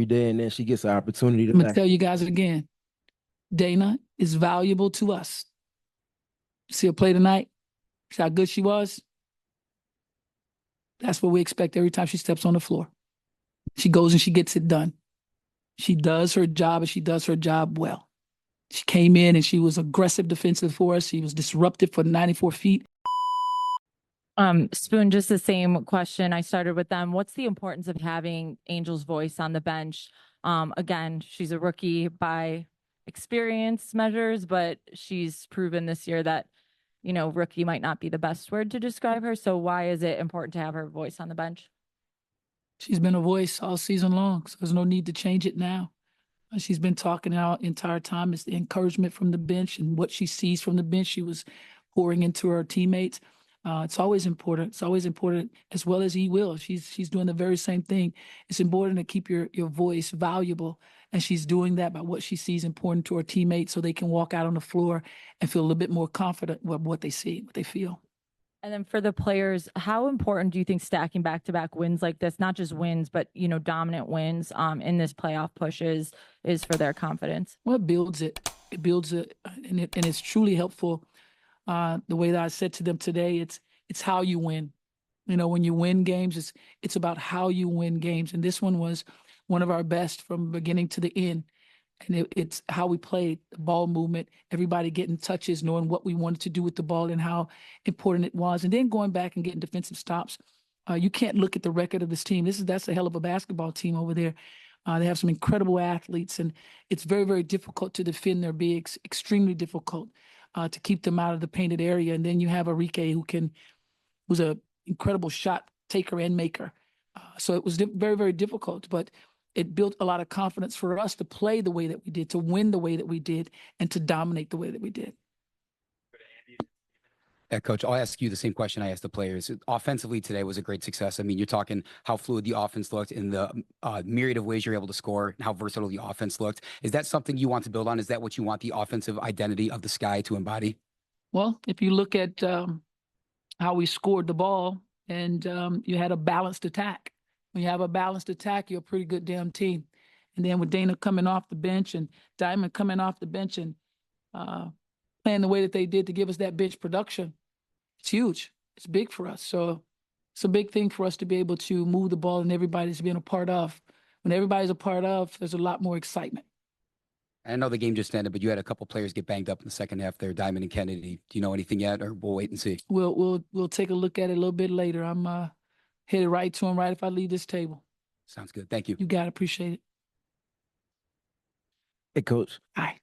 every day, and then she gets an opportunity to I'm gonna tell you guys again. Dana is valuable to us. See her play tonight. See how good she was. That's what we expect every time she steps on the floor. She goes and she gets it done. She does her job and she does her job well. She came in and she was aggressive defensive for us. She was disruptive for 94 feet. Spoon, just the same question. I started with them. What's the importance of having Angel's voice on the bench? Again, she's a rookie by experience measures, but she's proven this year that, rookie might not be the best word to describe her. So why is it important to have her voice on the bench? She's been a voice all season long, so there's no need to change it now. She's been talking out entire time. It's the encouragement from the bench and what she sees from the bench. She was pouring into her teammates. It's always important. It's always important, as well as he will. She's doing the very same thing. It's important to keep your voice valuable, and she's doing that by what she sees important to her teammates, so they can walk out on the floor and feel a little bit more confident with what they see, what they feel. And then for the players, how important do you think stacking back-to-back wins like this, not just wins, but dominant wins in this playoff push is for their confidence? Well, it builds it. It builds it, and it's truly helpful. The way that I said to them today, it's how you win. When you win games, it's about how you win games. And this one was one of our best from beginning to the end. And it's how we played, the ball movement, everybody getting touches, knowing what we wanted to do with the ball and how important it was. And then going back and getting defensive stops. You can't look at the record of this team. That's a hell of a basketball team over there. They have some incredible athletes, and it's very, very difficult to defend their bigs, extremely difficult to keep them out of the painted area. And then you have Enrique, who's an incredible shot taker and maker. So it was very, very difficult, but it built a lot of confidence for us to play the way that we did, to win the way that we did, and to dominate the way that we did. Yeah, Coach, I'll ask you the same question I asked the players. Offensively today was a great success. I mean, you're talking how fluid the offense looked in the myriad of ways you're able to score and how versatile the offense looked. Is that something you want to build on? Is that what you want the offensive identity of the Sky to embody? Well, if you look at how we scored the ball and you had a balanced attack. When you have a balanced attack, you're a pretty good damn team. And then with Dana coming off the bench and Diamond coming off the bench and playing the way that they did to give us that bench production, it's huge. It's big for us. So it's a big thing for us to be able to move the ball and everybody's being a part of. When everybody's a part of, there's a lot more excitement. I know the game just ended, but you had a couple players get banged up in the second half there, Diamond and Kennedy. Do you know anything yet, or we'll wait and see? We'll take a look at it a little bit later. I'm headed right to him right if I leave this table. Sounds good. Thank you. You got to appreciate it. Hey, Coach. Hi.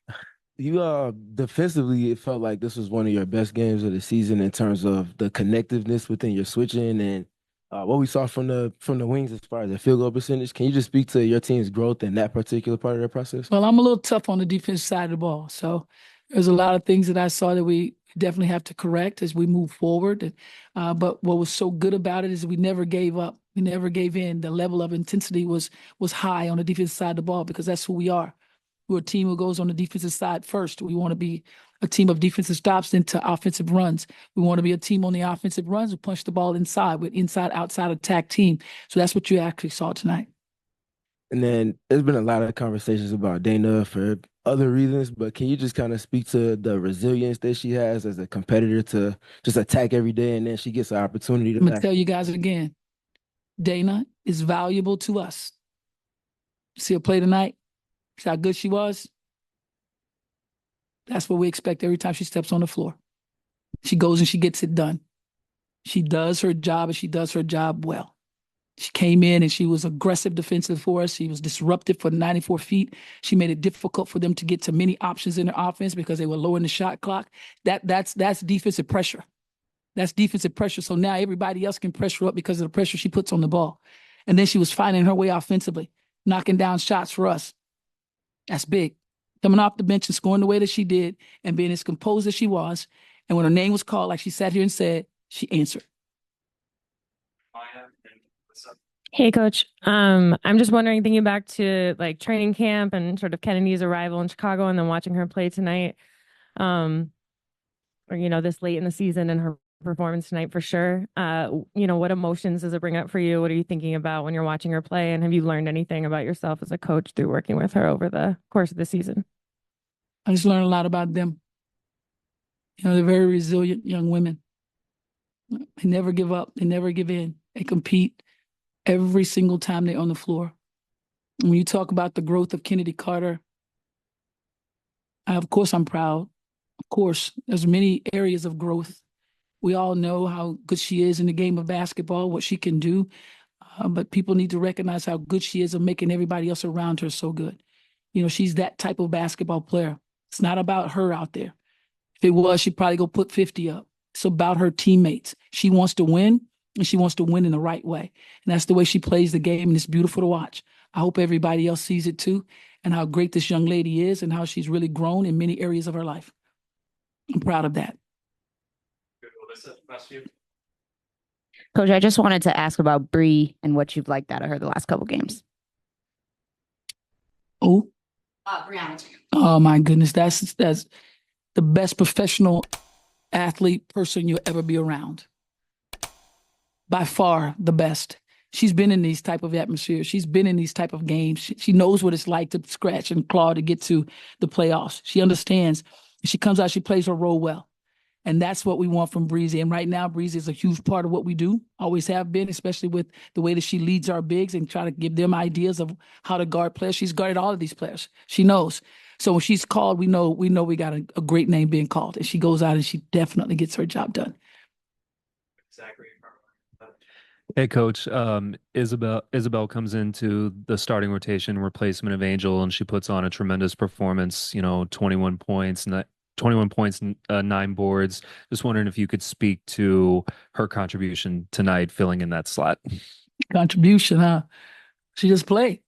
You defensively, it felt like this was one of your best games of the season in terms of the connectiveness within your switching and what we saw from the wings as far as the field goal percentage. Can you just speak to your team's growth in that particular part of the process? Well, I'm a little tough on the defensive side of the ball. So there's a lot of things that I saw that we definitely have to correct as we move forward. But what was so good about it is we never gave up. We never gave in. The level of intensity was high on the defensive side of the ball because that's who we are. We're a team who goes on the defensive side first. We want to be a team of defensive stops into offensive runs. We want to be a team on the offensive runs who punch the ball inside with inside-outside attack team. So that's what you actually saw tonight. And then there's been a lot of conversations about Dana for other reasons, but can you just kind of speak to the resilience that she has as a competitor to just attack every day and then she gets an opportunity to I'm going to tell you guys again. Dana is valuable to us. See her play tonight? See how good she was? That's what we expect every time she steps on the floor. She goes and she gets it done. She does her job and she does her job well. She came in and she was aggressive defensive for us. She was disruptive for 94 feet. She made it difficult for them to get to many options in their offense because they were lowering the shot clock. That's defensive pressure. That's defensive pressure. So now everybody else can pressure up because of the pressure she puts on the ball. And then she was finding her way offensively, knocking down shots for us. That's big. Coming off the bench and scoring the way that she did and being as composed as she was. And when her name was called, like she sat here and said, she answered. Hey, Coach. I'm just wondering, thinking back to like training camp and sort of Kennedy's arrival in Chicago and then watching her play tonight, or this late in the season and her performance tonight for sure. What emotions does it bring up for you? What are you thinking about when you're watching her play? And have you learned anything about yourself as a coach through working with her over the course of the season? I just learned a lot about them. They're very resilient young women. They never give up. They never give in. They compete every single time they're on the floor. And when you talk about the growth of Kennedy Carter, of course I'm proud. Of course, there's many areas of growth. We all know how good she is in the game of basketball, what she can do. But people need to recognize how good she is of making everybody else around her so good. She's that type of basketball player. It's not about her out there. If it was, she'd probably go put 50 up. It's about her teammates. She wants to win, and she wants to win in the right way. And that's the way she plays the game, and it's beautiful to watch. I hope everybody else sees it too, and how great this young lady is and how she's really grown in many areas of her life. I'm proud of that. Coach, I just wanted to ask about Bree and what you've liked out of her the last couple games. Oh, Brianna. Oh my goodness, that's the best professional athlete person you'll ever be around. By far the best. She's been in these type of atmospheres. She's been in these type of games. She knows what it's like to scratch and claw to get to the playoffs. She understands. She comes out, she plays her role well. And that's what we want from Breezy. And right now, Breezy is a huge part of what we do, always have been, especially with the way that she leads our bigs and try to give them ideas of how to guard players. She's guarded all of these players. She knows. So when she's called, we know we got a great name being called. And she goes out and she definitely gets her job done. Hey, Coach. Isabel comes into the starting rotation replacement of Angel, and she puts on a tremendous performance. 21 points, 9 boards. Just wondering if you could speak to her contribution tonight, filling in that slot. Contribution, huh? She just played.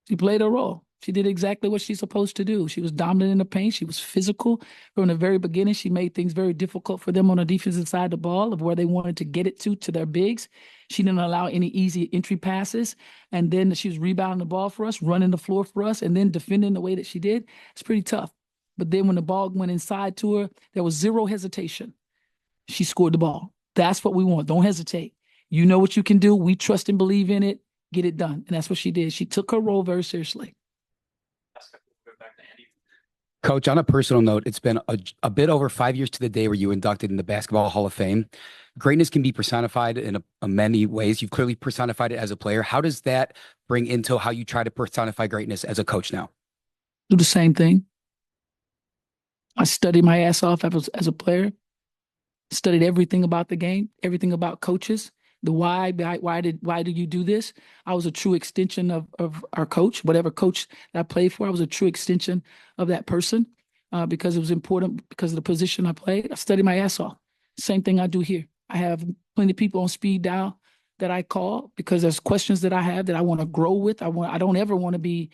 She played her role. She did exactly what she's supposed to do. She was dominant in the paint. She was physical from the very beginning. She made things very difficult for them on the defensive side of the ball of where they wanted to get it to their bigs. She didn't allow any easy entry passes. And then she was rebounding the ball for us, running the floor for us, and then defending the way that she did. It's pretty tough. But then when the ball went inside to her, there was zero hesitation. She scored the ball. That's what we want. Don't hesitate. You know what you can do. We trust and believe in it. Get it done. And that's what she did. She took her role very seriously. Coach, on a personal note, it's been a bit over 5 years to the day where you were inducted in the Basketball Hall of Fame. Greatness can be personified in many ways. You've clearly personified it as a player. How does that bring into how you try to personify greatness as a coach now? Do the same thing. I studied my ass off as a player, studied everything about the game, everything about coaches, the why did you do this? I was a true extension of our coach, whatever coach that I played for. I was a true extension of that person because it was important because of the position I played. I studied my ass off. Same thing I do here. I have plenty of people on speed dial that I call because there's questions that I have that I want to grow with. I don't ever want to be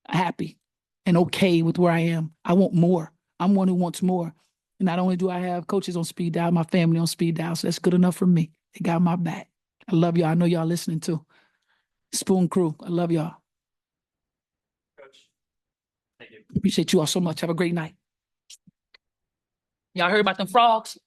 happy and okay with where I am. I want more. I'm one who wants more. And not only do I have coaches on speed dial, my family on speed dial, so that's good enough for me. They got my back. I love y'all. I know y'all listening too. Spoon Crew, I love y'all. Coach, thank you. Appreciate you all so much. Have a great night. Y'all heard about them frogs?